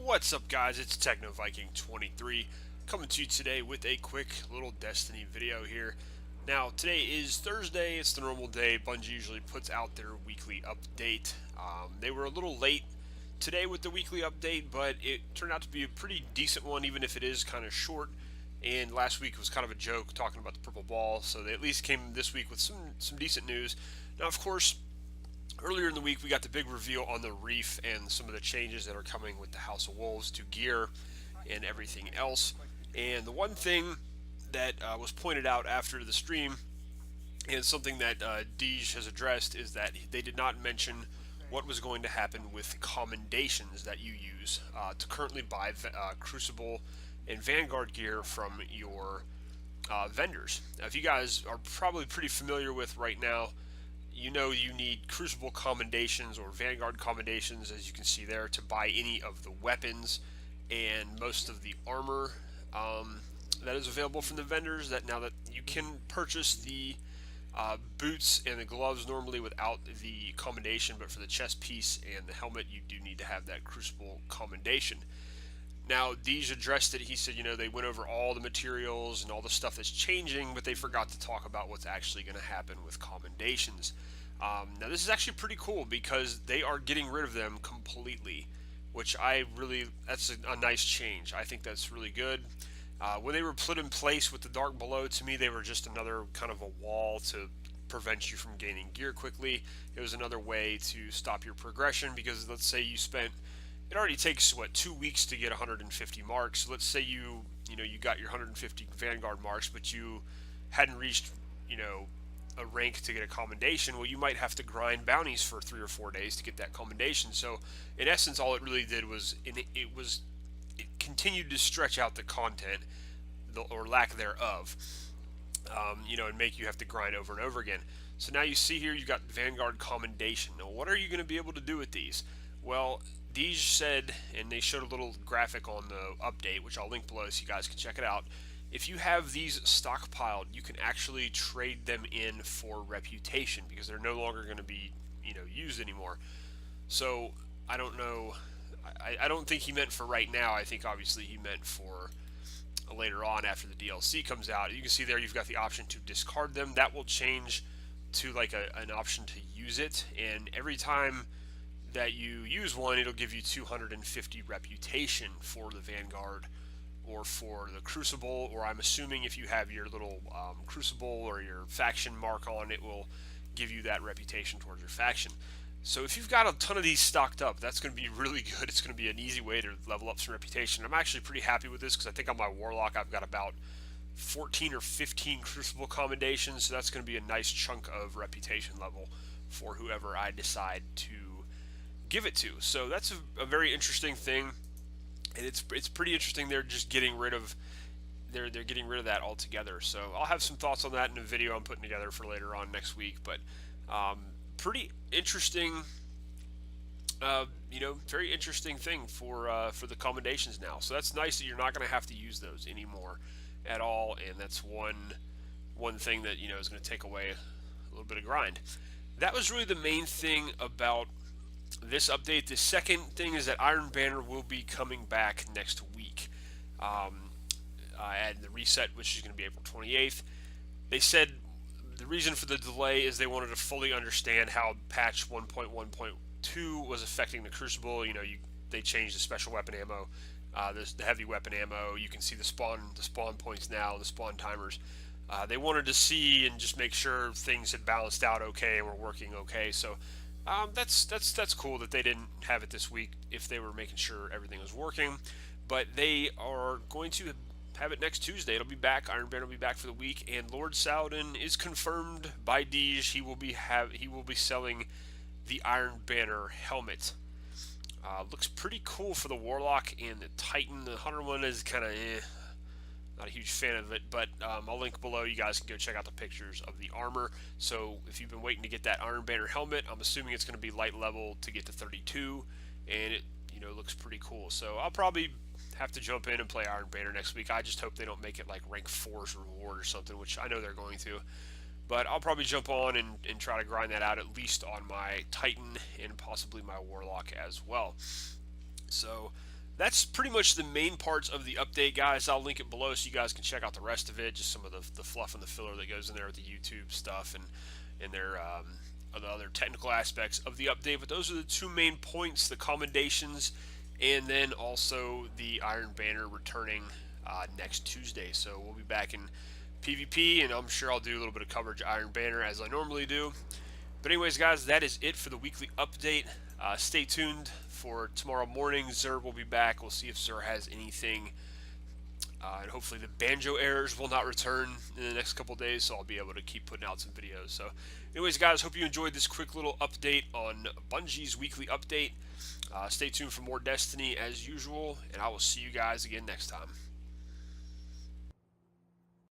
What's up, guys? It's Techno Viking 23 coming to you today with a quick little Destiny video here. Now, today is Thursday. It's the normal day. Bungie usually puts out their weekly update. They were a little late today with the weekly update, but it turned out to be a pretty decent one, even if it is kind of short. And last week was kind of a joke talking about the purple ball, so they at least came this week with some decent news. Now, of course, earlier in the week, we got the big reveal on the Reef and some of the changes that are coming with the House of Wolves to gear and everything else. And the one thing that was pointed out after the stream, and something that Deej has addressed, is that they did not mention what was going to happen with commendations that you use to currently buy Crucible and Vanguard gear from your vendors. Now, if you guys are probably pretty familiar with right now, you know you need Crucible Commendations or Vanguard Commendations, as you can see there, to buy any of the weapons and most of the armor that is available from the vendors. That now that you can purchase the boots and the gloves normally without the commendation, but for the chest piece and the helmet, you do need to have that Crucible Commendation. Now, Deej addressed it. He said, they went over all the materials and all the stuff that's changing, but they forgot to talk about what's actually going to happen with commendations. Now, this is actually pretty cool because they are getting rid of them completely, which that's a nice change. I think that's really good. When they were put in place with the Dark Below, to me, they were just another kind of a wall to prevent you from gaining gear quickly. It was another way to stop your progression because let's say you spent... It already takes, 2 weeks to get 150 marks. So let's say you got your 150 Vanguard marks, but you hadn't reached, a rank to get a commendation. Well, you might have to grind bounties for 3 or 4 days to get that commendation. So, in essence, all it really did was it continued to stretch out the content, or lack thereof, and make you have to grind over and over again. So now you see here, you've got Vanguard Commendation. Now, what are you going to be able to do with these? Well, Deej said, and they showed a little graphic on the update, which I'll link below so you guys can check it out. If you have these stockpiled, you can actually trade them in for reputation because they're no longer going to be, used anymore. So I don't know. I don't think he meant for right now. I think obviously he meant for later on after the DLC comes out. You can see there you've got the option to discard them. That will change to like an option to use it, and every time that you use one, it'll give you 250 reputation for the Vanguard or for the Crucible, or I'm assuming if you have your little Crucible or your faction mark on, it will give you that reputation towards your faction. So if you've got a ton of these stocked up, that's going to be really good. It's going to be an easy way to level up some reputation. I'm actually pretty happy with this because I think on my Warlock I've got about 14 or 15 Crucible Commendations, so that's going to be a nice chunk of reputation level for whoever I decide to give it to. So that's a very interesting thing, and it's pretty interesting. They're just getting rid of they're getting rid of that altogether. So I'll have some thoughts on that in a video I'm putting together for later on next week. But pretty interesting, very interesting thing for the commendations now. So that's nice that you're not going to have to use those anymore at all, and that's one thing that is going to take away a little bit of grind. That was really the main thing about this update. The second thing is that Iron Banner will be coming back next week, and the reset, which is going to be April 28th. They said the reason for the delay is they wanted to fully understand how patch 1.1.2 was affecting the Crucible. They changed the special weapon ammo, the heavy weapon ammo. You can see the spawn points now, the spawn timers. They wanted to see and just make sure things had balanced out okay and were working okay. So that's cool that they didn't have it this week if they were making sure everything was working. But they are going to have it next Tuesday. It'll be back. Iron Banner will be back for the week, and Lord Saladin is confirmed by Deej. He will be selling the Iron Banner helmet. Looks pretty cool for the Warlock and the Titan. The Hunter one is kind of not a huge fan of it, but I'll link below. You guys can go check out the pictures of the armor. So if you've been waiting to get that Iron Banner helmet, I'm assuming it's going to be light level to get to 32, and it looks pretty cool. So I'll probably have to jump in and play Iron Banner next week. I just hope they don't make it like rank 4's reward or something, which I know they're going to. But I'll probably jump on and try to grind that out, at least on my Titan and possibly my Warlock as well. So that's pretty much the main parts of the update, guys. I'll link it below so you guys can check out the rest of it, just some of the fluff and the filler that goes in there with the YouTube stuff and their the other technical aspects of the update. But those are the two main points: the commendations, and then also the Iron Banner returning next Tuesday. So we'll be back in PvP, and I'm sure I'll do a little bit of coverage of Iron Banner as I normally do. But anyways, guys, that is it for the weekly update. Stay tuned for tomorrow morning. Zer will be back. We'll see if Zer has anything. And hopefully the banjo errors will not return in the next couple days, so I'll be able to keep putting out some videos. So anyways, guys, hope you enjoyed this quick little update on Bungie's weekly update. Stay tuned for more Destiny as usual, and I will see you guys again next time.